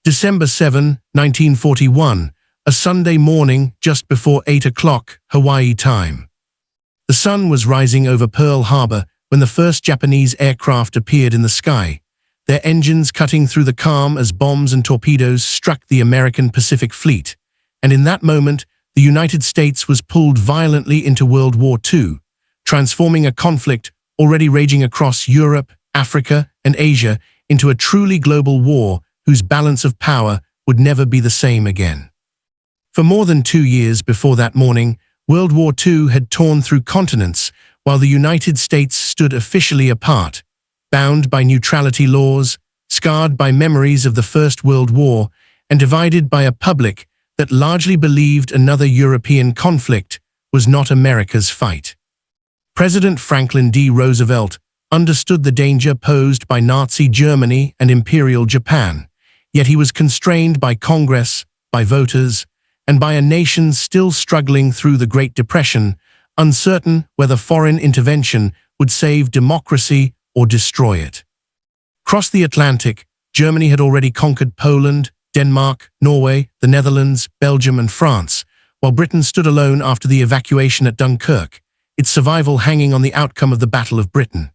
December 7, 1941, a Sunday morning just before 8 o'clock Hawaii time. The sun was rising over Pearl Harbor when the first Japanese aircraft appeared in the sky, their engines cutting through the calm as bombs and torpedoes struck the American Pacific Fleet. And in that moment, the United States was pulled violently into World War II, transforming a conflict already raging across Europe, Africa, and Asia into a truly global war whose balance of power would never be the same again. For more than 2 years before that morning, World War II had torn through continents while the United States stood officially apart, bound by neutrality laws, scarred by memories of the First World War, and divided by a public that largely believed another European conflict was not America's fight. President Franklin D. Roosevelt understood the danger posed by Nazi Germany and Imperial Japan, yet he was constrained by Congress, by voters, and by a nation still struggling through the Great Depression, uncertain whether foreign intervention would save democracy or destroy it. Across the Atlantic, Germany had already conquered Poland, Denmark, Norway, the Netherlands, Belgium, and France, while Britain stood alone after the evacuation at Dunkirk, its survival hanging on the outcome of the Battle of Britain.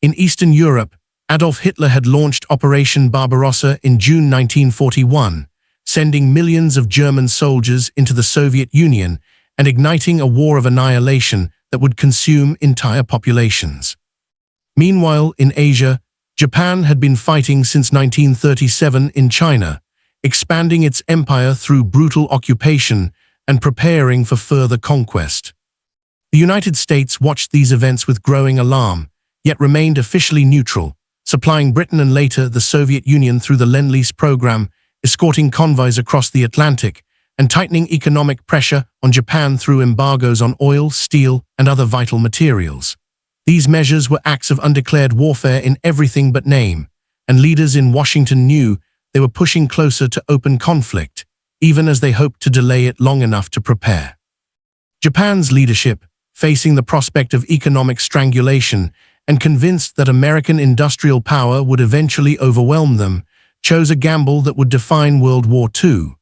In Eastern Europe, Adolf Hitler had launched Operation Barbarossa in June 1941, sending millions of German soldiers into the Soviet Union and igniting a war of annihilation that would consume entire populations. Meanwhile, in Asia, Japan had been fighting since 1937 in China, expanding its empire through brutal occupation and preparing for further conquest. The United States watched these events with growing alarm, yet remained officially neutral, supplying Britain and later the Soviet Union through the Lend-Lease program, escorting convoys across the Atlantic, and tightening economic pressure on Japan through embargoes on oil, steel, and other vital materials. These measures were acts of undeclared warfare in everything but name, and leaders in Washington knew they were pushing closer to open conflict, even as they hoped to delay it long enough to prepare. Japan's leadership, facing the prospect of economic strangulation and convinced that American industrial power would eventually overwhelm them, chose a gamble that would define World War II.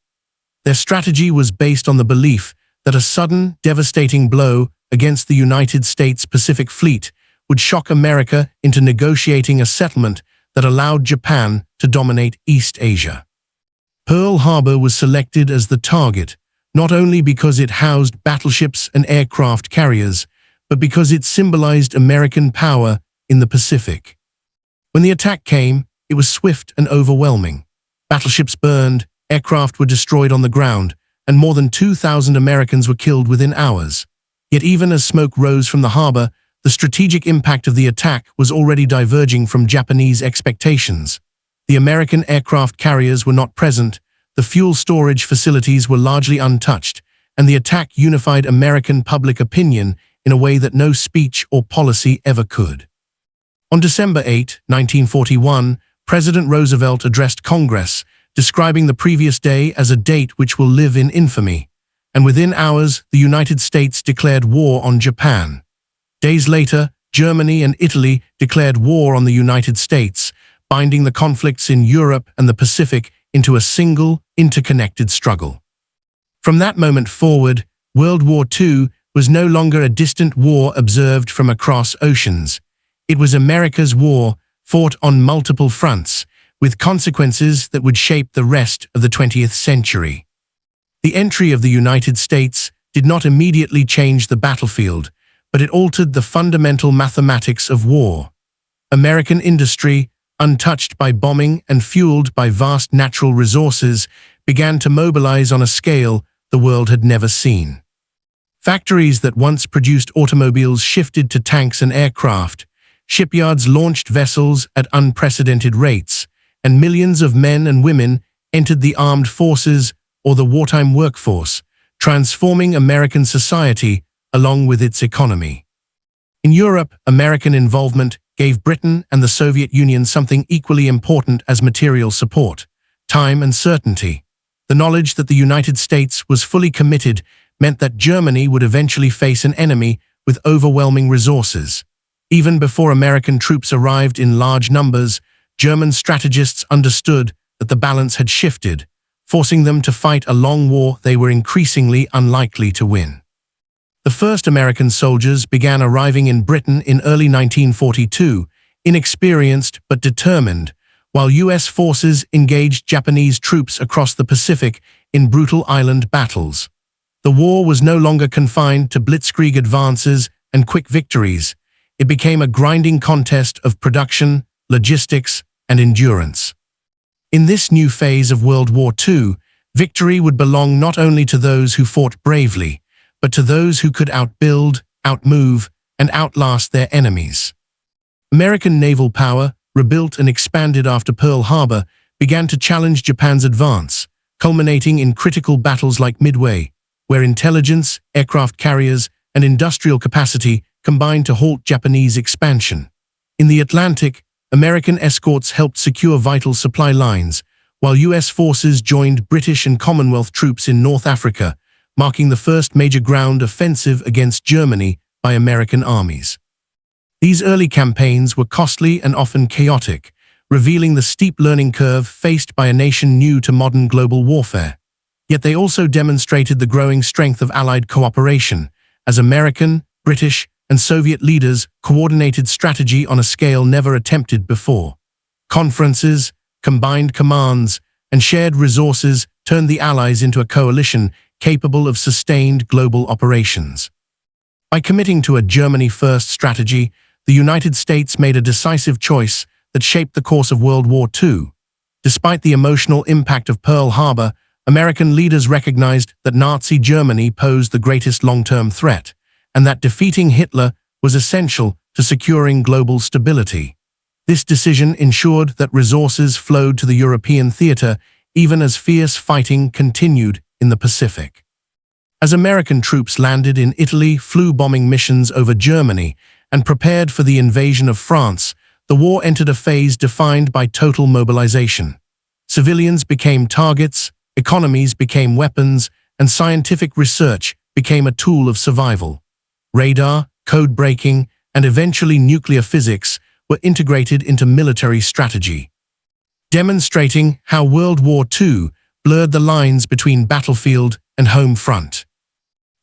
Their strategy was based on the belief that a sudden, devastating blow against the United States Pacific Fleet would shock America into negotiating a settlement that allowed Japan to dominate East Asia. Pearl Harbor was selected as the target, not only because it housed battleships and aircraft carriers, but because it symbolized American power in the Pacific. When the attack came, it was swift and overwhelming. Battleships burned, aircraft were destroyed on the ground, and more than 2,000 Americans were killed within hours. Yet even as smoke rose from the harbor, the strategic impact of the attack was already diverging from Japanese expectations. The American aircraft carriers were not present, the fuel storage facilities were largely untouched, and the attack unified American public opinion in a way that no speech or policy ever could. On December 8, 1941, President Roosevelt addressed Congress, describing the previous day as a date which will live in infamy, and within hours, the United States declared war on Japan. Days later, Germany and Italy declared war on the United States, binding the conflicts in Europe and the Pacific into a single, interconnected struggle. From that moment forward, World War II was no longer a distant war observed from across oceans. It was America's war, fought on multiple fronts, with consequences that would shape the rest of the 20th century. The entry of the United States did not immediately change the battlefield, but it altered the fundamental mathematics of war. American industry, untouched by bombing and fueled by vast natural resources, began to mobilize on a scale the world had never seen. Factories that once produced automobiles shifted to tanks and aircraft, shipyards launched vessels at unprecedented rates, and millions of men and women entered the armed forces or the wartime workforce, transforming American society along with its economy. In Europe, American involvement gave Britain and the Soviet Union something equally important as material support: time and certainty. The knowledge that the United States was fully committed meant that Germany would eventually face an enemy with overwhelming resources. Even before American troops arrived in large numbers, German strategists understood that the balance had shifted, forcing them to fight a long war they were increasingly unlikely to win. The first American soldiers began arriving in Britain in early 1942, inexperienced but determined, while U.S. forces engaged Japanese troops across the Pacific in brutal island battles. The war was no longer confined to blitzkrieg advances and quick victories. It became a grinding contest of production, logistics, and endurance. In this new phase of World War II, victory would belong not only to those who fought bravely, but to those who could outbuild, outmove, and outlast their enemies. American naval power, rebuilt and expanded after Pearl Harbor, began to challenge Japan's advance, culminating in critical battles like Midway, where intelligence, aircraft carriers, and industrial capacity combined to halt Japanese expansion. In the Atlantic, American escorts helped secure vital supply lines, while U.S. forces joined British and Commonwealth troops in North Africa, marking the first major ground offensive against Germany by American armies. These early campaigns were costly and often chaotic, revealing the steep learning curve faced by a nation new to modern global warfare. Yet they also demonstrated the growing strength of Allied cooperation, as American, British, and Soviet leaders coordinated strategy on a scale never attempted before. Conferences, combined commands, and shared resources turned the Allies into a coalition capable of sustained global operations. By committing to a Germany-first strategy, the United States made a decisive choice that shaped the course of World War II. Despite the emotional impact of Pearl Harbor, American leaders recognized that Nazi Germany posed the greatest long-term threat, and that defeating Hitler was essential to securing global stability. This decision ensured that resources flowed to the European theater even as fierce fighting continued in the Pacific. As American troops landed in Italy, flew bombing missions over Germany, and prepared for the invasion of France, the war entered a phase defined by total mobilization. Civilians became targets, economies became weapons, and scientific research became a tool of survival. Radar, code breaking, and eventually nuclear physics were integrated into military strategy, demonstrating how World War II blurred the lines between battlefield and home front.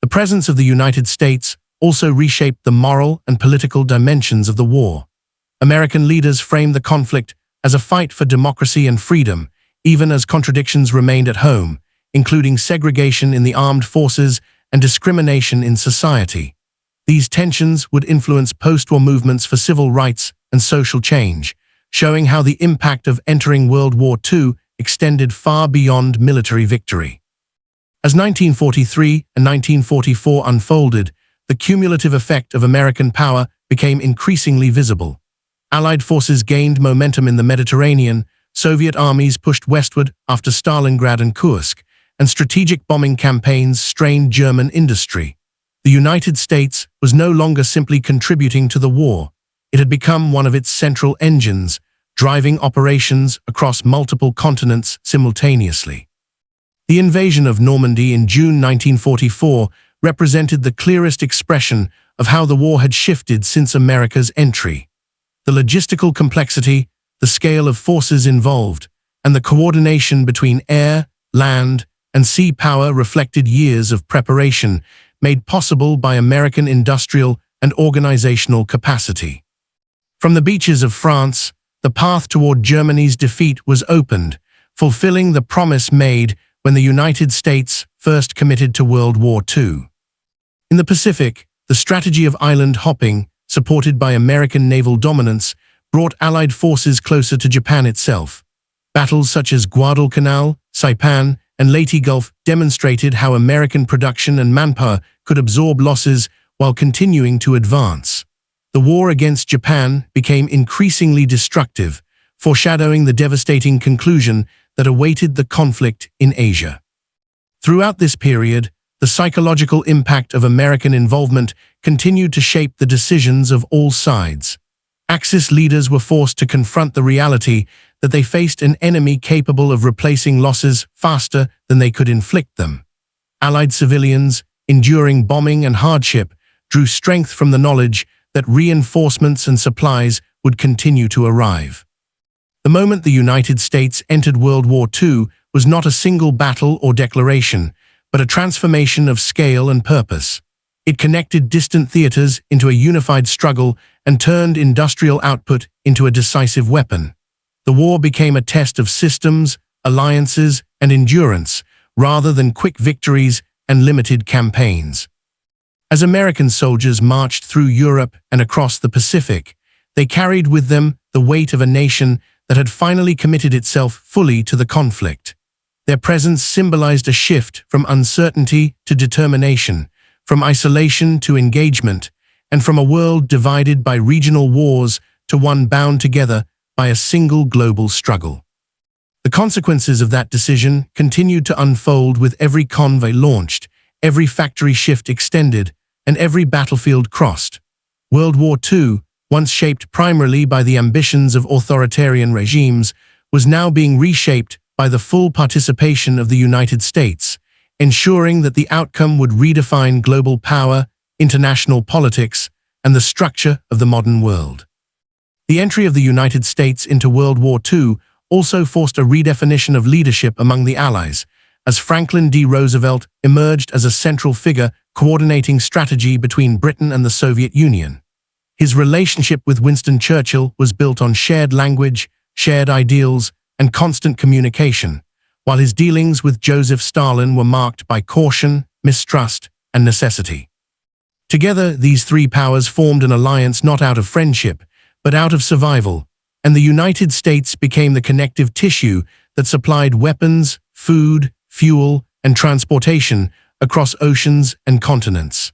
The presence of the United States also reshaped the moral and political dimensions of the war. American leaders framed the conflict as a fight for democracy and freedom, even as contradictions remained at home, including segregation in the armed forces and discrimination in society. These tensions would influence post-war movements for civil rights and social change, showing how the impact of entering World War II extended far beyond military victory. As 1943 and 1944 unfolded, the cumulative effect of American power became increasingly visible. Allied forces gained momentum in the Mediterranean, Soviet armies pushed westward after Stalingrad and Kursk, and strategic bombing campaigns strained German industry. The United States was no longer simply contributing to the war. It had become one of its central engines, driving operations across multiple continents simultaneously. The invasion of Normandy in June 1944 represented the clearest expression of how the war had shifted since America's entry. The logistical complexity, the scale of forces involved, and the coordination between air, land, and sea power reflected years of preparation made possible by American industrial and organizational capacity. From the beaches of France, the path toward Germany's defeat was opened, fulfilling the promise made when the United States first committed to World War II. In the Pacific, the strategy of island hopping, supported by American naval dominance, brought Allied forces closer to Japan itself. Battles such as Guadalcanal, Saipan, and Leyte Gulf demonstrated how American production and manpower could absorb losses while continuing to advance. The war against Japan became increasingly destructive, foreshadowing the devastating conclusion that awaited the conflict in Asia. Throughout this period, the psychological impact of American involvement continued to shape the decisions of all sides. Axis leaders were forced to confront the reality that they faced an enemy capable of replacing losses faster than they could inflict them. Allied civilians, enduring bombing and hardship, drew strength from the knowledge that reinforcements and supplies would continue to arrive. The moment the United States entered World War II was not a single battle or declaration, but a transformation of scale and purpose. It connected distant theaters into a unified struggle and turned industrial output into a decisive weapon. The war became a test of systems, alliances, and endurance, rather than quick victories and limited campaigns. As American soldiers marched through Europe and across the Pacific, they carried with them the weight of a nation that had finally committed itself fully to the conflict. Their presence symbolized a shift from uncertainty to determination, from isolation to engagement, and from a world divided by regional wars to one bound together by a single global struggle. The consequences of that decision continued to unfold with every convoy launched, every factory shift extended, and every battlefield crossed. World War II, once shaped primarily by the ambitions of authoritarian regimes, was now being reshaped by the full participation of the United States, ensuring that the outcome would redefine global power, international politics, and the structure of the modern world. The entry of the United States into World War II also forced a redefinition of leadership among the Allies, as Franklin D. Roosevelt emerged as a central figure coordinating strategy between Britain and the Soviet Union. His relationship with Winston Churchill was built on shared language, shared ideals, and constant communication, while his dealings with Joseph Stalin were marked by caution, mistrust, and necessity. Together, these three powers formed an alliance not out of friendship, but out of survival, and the United States became the connective tissue that supplied weapons, food, fuel, and transportation across oceans and continents.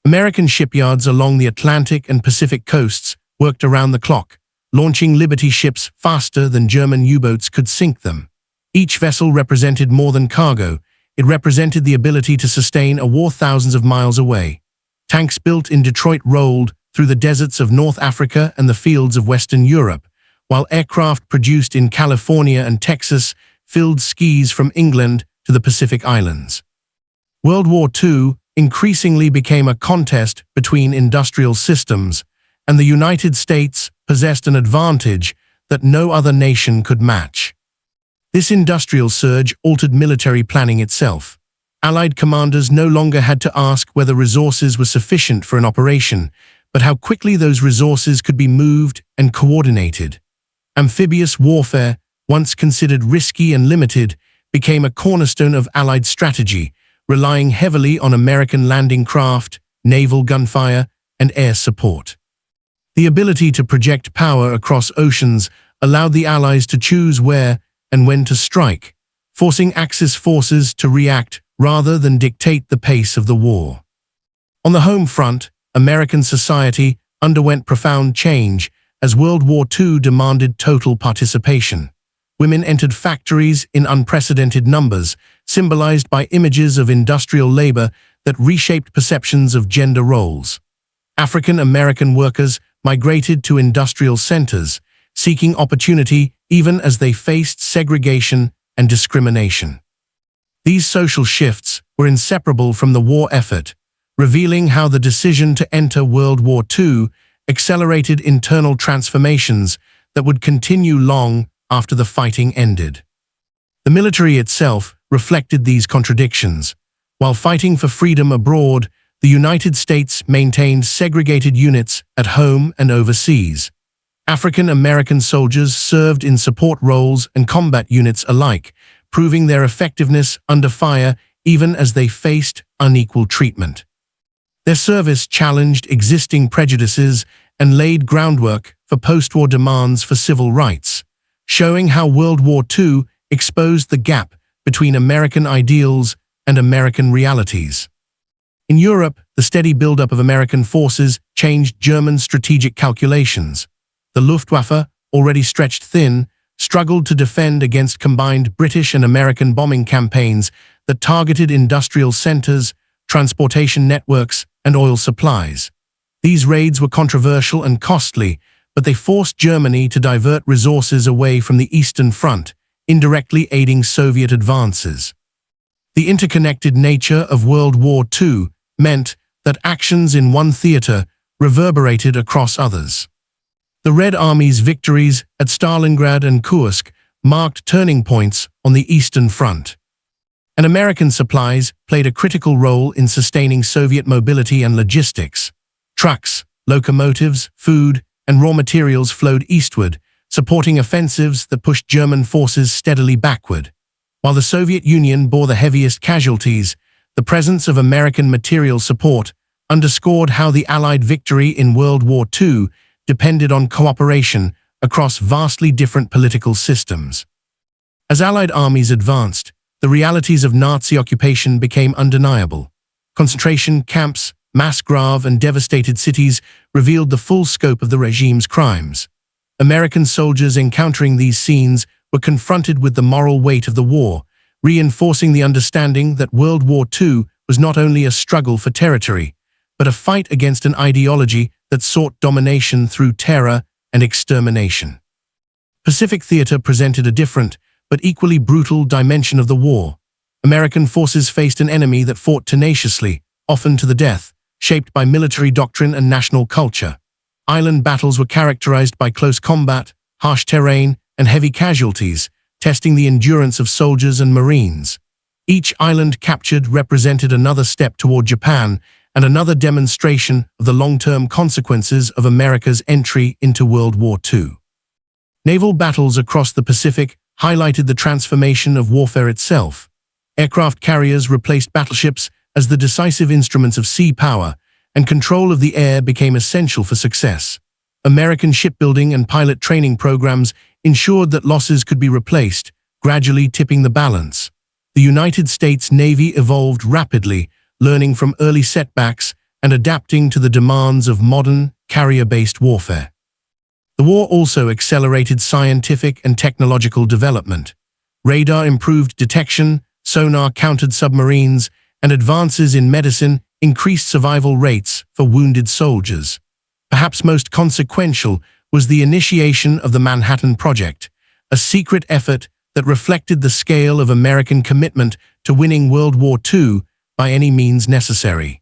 American shipyards along the Atlantic and Pacific coasts worked around the clock, launching Liberty ships faster than German U-boats could sink them. Each vessel represented more than cargo. It represented the ability to sustain a war thousands of miles away. Tanks built in Detroit rolled through the deserts of North Africa and the fields of Western Europe, while aircraft produced in California and Texas filled skis from England to the Pacific Islands. World War II increasingly became a contest between industrial systems, and the United States possessed an advantage that no other nation could match. This industrial surge altered military planning itself. Allied commanders no longer had to ask whether resources were sufficient for an operation, but how quickly those resources could be moved and coordinated. Amphibious warfare, once considered risky and limited, became a cornerstone of Allied strategy, relying heavily on American landing craft, naval gunfire, and air support. The ability to project power across oceans allowed the Allies to choose where and when to strike, forcing Axis forces to react rather than dictate the pace of the war. On the home front, American society underwent profound change as World War II demanded total participation. Women entered factories in unprecedented numbers, symbolized by images of industrial labor that reshaped perceptions of gender roles. African American workers migrated to industrial centers, seeking opportunity even as they faced segregation and discrimination. These social shifts were inseparable from the war effort, revealing how the decision to enter World War II accelerated internal transformations that would continue long after the fighting ended. The military itself reflected these contradictions. While fighting for freedom abroad, the United States maintained segregated units at home and overseas. African American soldiers served in support roles and combat units alike, proving their effectiveness under fire even as they faced unequal treatment. Their service challenged existing prejudices and laid groundwork for post-war demands for civil rights, showing how World War II exposed the gap between American ideals and American realities. In Europe, the steady buildup of American forces changed German strategic calculations. The Luftwaffe, already stretched thin, struggled to defend against combined British and American bombing campaigns that targeted industrial centers, transportation networks, and oil supplies. These raids were controversial and costly, but they forced Germany to divert resources away from the Eastern Front, indirectly aiding Soviet advances. The interconnected nature of World War II meant that actions in one theater reverberated across others. The Red Army's victories at Stalingrad and Kursk marked turning points on the Eastern Front. And American supplies played a critical role in sustaining Soviet mobility and logistics. Trucks, locomotives, food, and raw materials flowed eastward, supporting offensives that pushed German forces steadily backward. While the Soviet Union bore the heaviest casualties, the presence of American material support underscored how the Allied victory in World War II depended on cooperation across vastly different political systems. As Allied armies advanced, the realities of Nazi occupation became undeniable. Concentration camps, mass grave, and devastated cities revealed the full scope of the regime's crimes. American soldiers encountering these scenes were confronted with the moral weight of the war, reinforcing the understanding that World War II was not only a struggle for territory, but a fight against an ideology that sought domination through terror and extermination. Pacific Theater presented a different, but equally brutal dimension of the war. American forces faced an enemy that fought tenaciously, often to the death, shaped by military doctrine and national culture. Island battles were characterized by close combat, harsh terrain, and heavy casualties, testing the endurance of soldiers and Marines. Each island captured represented another step toward Japan and another demonstration of the long-term consequences of America's entry into World War II. Naval battles across the Pacific highlighted the transformation of warfare itself. Aircraft carriers replaced battleships as the decisive instruments of sea power, and control of the air became essential for success. American shipbuilding and pilot training programs ensured that losses could be replaced, gradually tipping the balance. The United States Navy evolved rapidly, learning from early setbacks and adapting to the demands of modern, carrier-based warfare. The war also accelerated scientific and technological development. Radar improved detection, sonar countered submarines, and advances in medicine increased survival rates for wounded soldiers. Perhaps most consequential was the initiation of the Manhattan Project, a secret effort that reflected the scale of American commitment to winning World War II by any means necessary.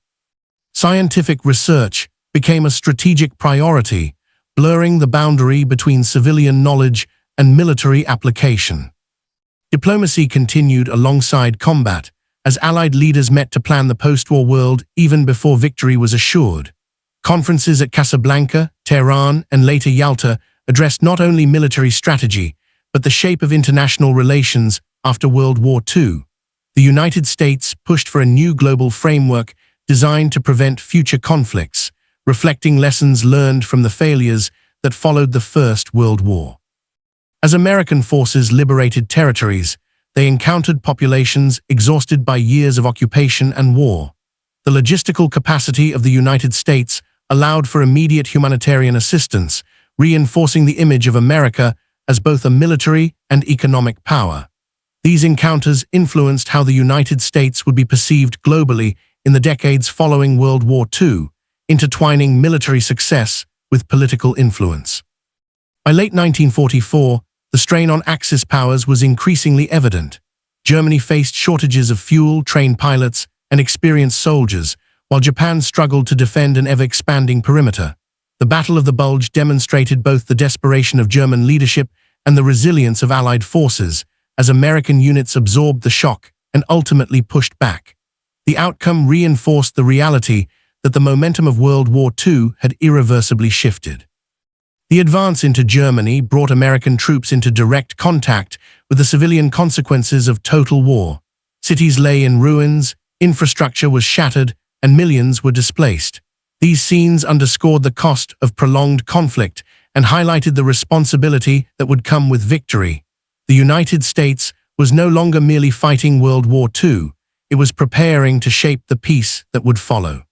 Scientific research became a strategic priority, blurring the boundary between civilian knowledge and military application. Diplomacy continued alongside combat, as Allied leaders met to plan the post-war world even before victory was assured. Conferences at Casablanca, Tehran, and later Yalta addressed not only military strategy, but the shape of international relations after World War II. The United States pushed for a new global framework designed to prevent future conflicts, reflecting lessons learned from the failures that followed the First World War. As American forces liberated territories, they encountered populations exhausted by years of occupation and war. The logistical capacity of the United States allowed for immediate humanitarian assistance, reinforcing the image of America as both a military and economic power. These encounters influenced how the United States would be perceived globally in the decades following World War II, intertwining military success with political influence. By late 1944, the strain on Axis powers was increasingly evident. Germany faced shortages of fuel, trained pilots, and experienced soldiers, while Japan struggled to defend an ever-expanding perimeter. The Battle of the Bulge demonstrated both the desperation of German leadership and the resilience of Allied forces, as American units absorbed the shock and ultimately pushed back. The outcome reinforced the reality that the momentum of World War II had irreversibly shifted. The advance into Germany brought American troops into direct contact with the civilian consequences of total war. Cities lay in ruins, infrastructure was shattered, and millions were displaced. These scenes underscored the cost of prolonged conflict and highlighted the responsibility that would come with victory. The United States was no longer merely fighting World War II, it was preparing to shape the peace that would follow.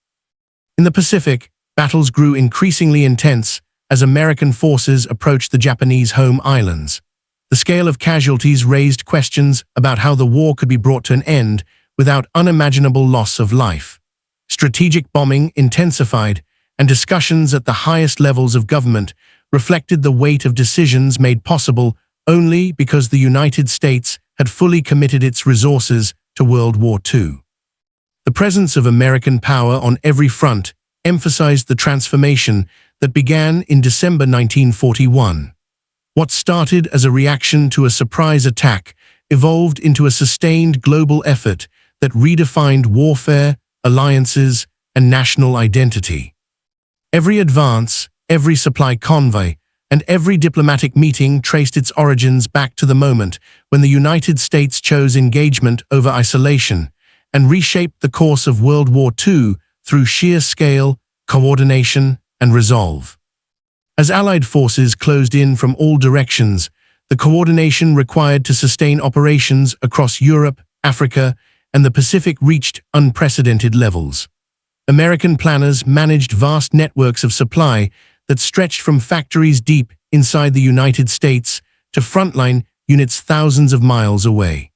In the Pacific, battles grew increasingly intense as American forces approached the Japanese home islands. The scale of casualties raised questions about how the war could be brought to an end without unimaginable loss of life. Strategic bombing intensified, and discussions at the highest levels of government reflected the weight of decisions made possible only because the United States had fully committed its resources to World War II. The presence of American power on every front emphasized the transformation that began in December 1941. What started as a reaction to a surprise attack evolved into a sustained global effort that redefined warfare, alliances, and national identity. Every advance, every supply convoy, and every diplomatic meeting traced its origins back to the moment when the United States chose engagement over isolation and reshaped the course of World War II through sheer scale, coordination, and resolve. As Allied forces closed in from all directions, the coordination required to sustain operations across Europe, Africa, and the Pacific reached unprecedented levels. American planners managed vast networks of supply that stretched from factories deep inside the United States to frontline units thousands of miles away.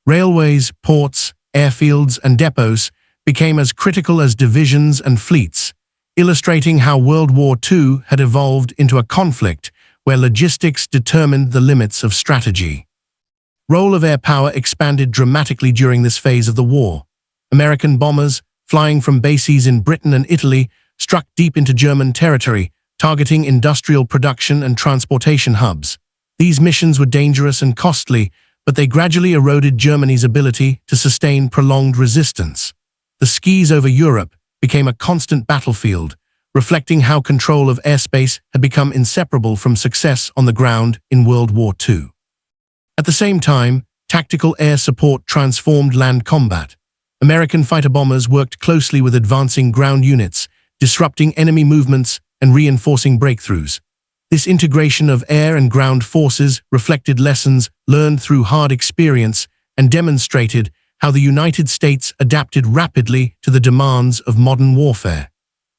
Railways, ports, airfields, and depots became as critical as divisions and fleets, illustrating how World War II had evolved into a conflict where logistics determined the limits of strategy. Role of air power expanded dramatically during this phase of the war. American bombers, flying from bases in Britain and Italy, struck deep into German territory, targeting industrial production and transportation hubs. These missions were dangerous and costly, but they gradually eroded Germany's ability to sustain prolonged resistance. The skies over Europe became a constant battlefield, reflecting how control of airspace had become inseparable from success on the ground in World War II. At the same time, tactical air support transformed land combat. American fighter bombers worked closely with advancing ground units, disrupting enemy movements and reinforcing breakthroughs. This integration of air and ground forces reflected lessons learned through hard experience and demonstrated how the United States adapted rapidly to the demands of modern warfare.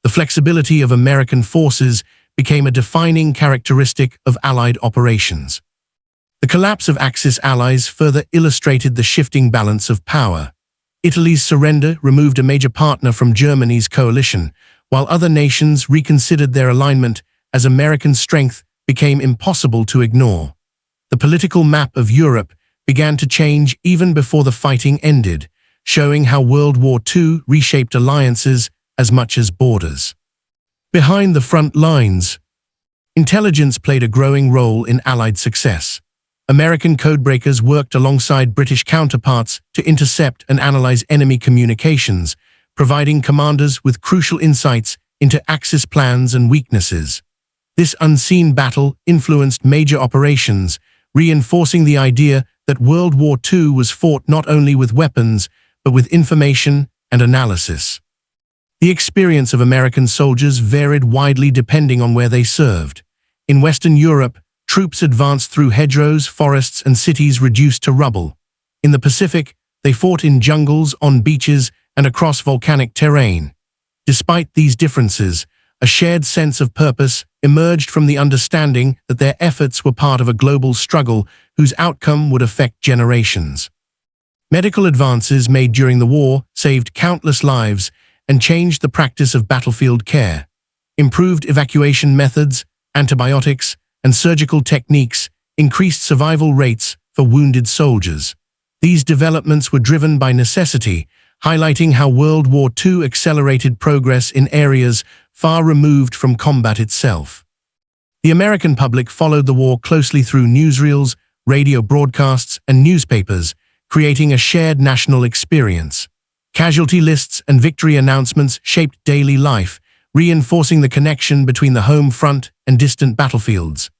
The flexibility of American forces became a defining characteristic of Allied operations. The collapse of Axis allies further illustrated the shifting balance of power. Italy's surrender removed a major partner from Germany's coalition, while other nations reconsidered their alignment as American strength became impossible to ignore. The political map of Europe began to change even before the fighting ended, showing how World War II reshaped alliances as much as borders. Behind the front lines, intelligence played a growing role in Allied success. American codebreakers worked alongside British counterparts to intercept and analyze enemy communications, providing commanders with crucial insights into Axis plans and weaknesses. This unseen battle influenced major operations, reinforcing the idea that World War II was fought not only with weapons, but with information and analysis. The experience of American soldiers varied widely depending on where they served. In Western Europe, troops advanced through hedgerows, forests, and cities reduced to rubble. In the Pacific, they fought in jungles, on beaches, and across volcanic terrain. Despite these differences, a shared sense of purpose emerged from the understanding that their efforts were part of a global struggle whose outcome would affect generations. Medical advances made during the war saved countless lives and changed the practice of battlefield care. Improved evacuation methods, antibiotics, and surgical techniques increased survival rates for wounded soldiers. These developments were driven by necessity, highlighting how World War II accelerated progress in areas far removed from combat itself. The American public followed the war closely through newsreels, radio broadcasts, and newspapers, creating a shared national experience. Casualty lists and victory announcements shaped daily life, reinforcing the connection between the home front and distant battlefields.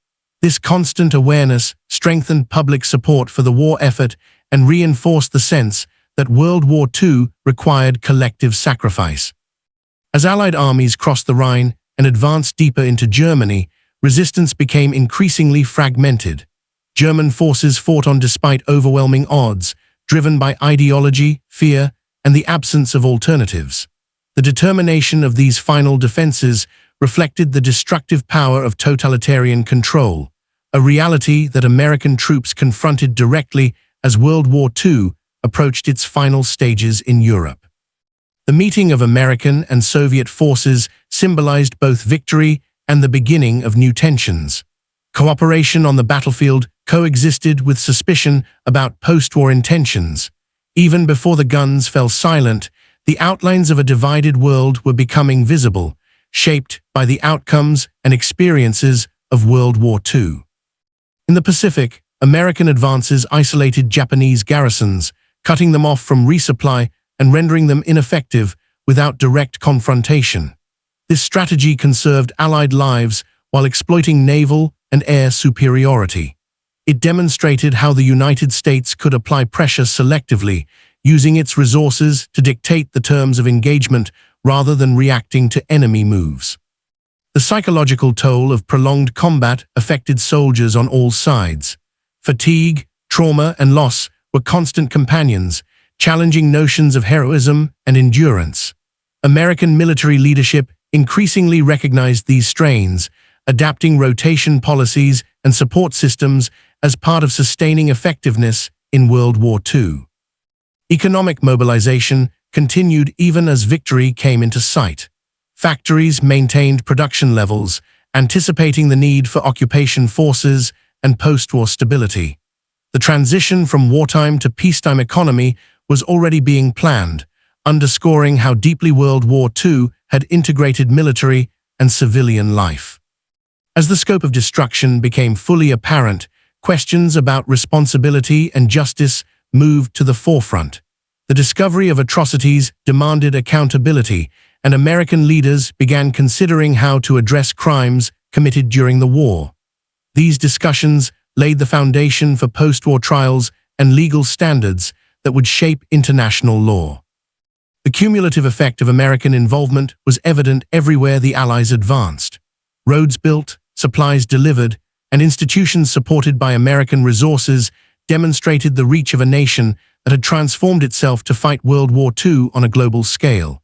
This constant awareness strengthened public support for the war effort and reinforced the sense that World War II required collective sacrifice. As Allied armies crossed the Rhine and advanced deeper into Germany, resistance became increasingly fragmented. German forces fought on despite overwhelming odds, driven by ideology, fear, and the absence of alternatives. The determination of these final defenses reflected the destructive power of totalitarian control, a reality that American troops confronted directly as World War II approached its final stages in Europe. The meeting of American and Soviet forces symbolized both victory and the beginning of new tensions. Cooperation on the battlefield coexisted with suspicion about post-war intentions. Even before the guns fell silent, the outlines of a divided world were becoming visible, shaped by the outcomes and experiences of World War II. In the Pacific, American advances isolated Japanese garrisons, cutting them off from resupply and rendering them ineffective without direct confrontation. This strategy conserved Allied lives while exploiting naval and air superiority. It demonstrated how the United States could apply pressure selectively, using its resources to dictate the terms of engagement rather than reacting to enemy moves. The psychological toll of prolonged combat affected soldiers on all sides. Fatigue, trauma, and loss were constant companions, challenging notions of heroism and endurance. American military leadership increasingly recognized these strains, adapting rotation policies and support systems as part of sustaining effectiveness in World War II. Economic mobilization continued even as victory came into sight. Factories maintained production levels, anticipating the need for occupation forces and post-war stability. The transition from wartime to peacetime economy was already being planned, underscoring how deeply World War II had integrated military and civilian life. As the scope of destruction became fully apparent, questions about responsibility and justice moved to the forefront. The discovery of atrocities demanded accountability, and American leaders began considering how to address crimes committed during the war. These discussions laid the foundation for post-war trials and legal standards that would shape international law. The cumulative effect of American involvement was evident everywhere the Allies advanced. Roads built, supplies delivered, and institutions supported by American resources demonstrated the reach of a nation that had transformed itself to fight World War II on a global scale.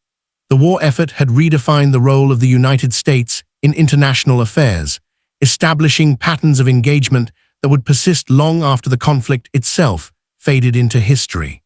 The war effort had redefined the role of the United States in international affairs, establishing patterns of engagement that would persist long after the conflict itself faded into history.